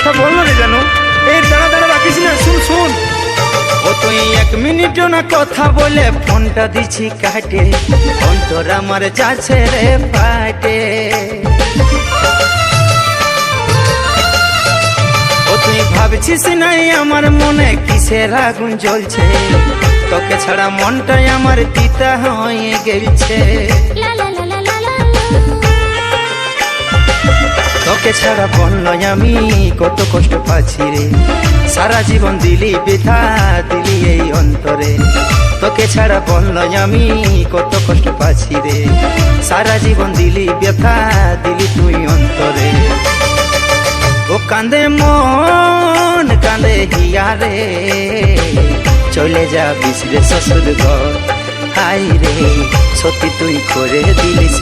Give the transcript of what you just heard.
কথা বললো রে জানো। এই দাঁড়া দাঁড়া রাখিস না, শুন শুন। ও তুই 1 মিনিট না কথা বলে ফোনটা দিছি কাটে, অন্তর আমার চাচ্ছে রে ফাটে। ও তুই ভাবছিস নাই আমার মনে কিসের আগুন জ্বলছে, তোকে ছাড়া মনটাই আমার পিতা হয়ে গেছে। তোকে ছাড়া বললাই আমি কত কষ্ট পাচ্ছি রে, সারা জীবন দিলি ব্যথা দিলি এই অন্তরে। তোকে ছাড়া বললাই আমি কত কষ্ট পাচ্ছি রে, সারা জীবন দিলি ব্যথা দিলি তুই অন্তরে। ও কান্দে মন কান্দে হিয়া রে, চলে যা বিসরে শ্বশুর ঘর। হাই রে সত্যি তুই করে দিলিস।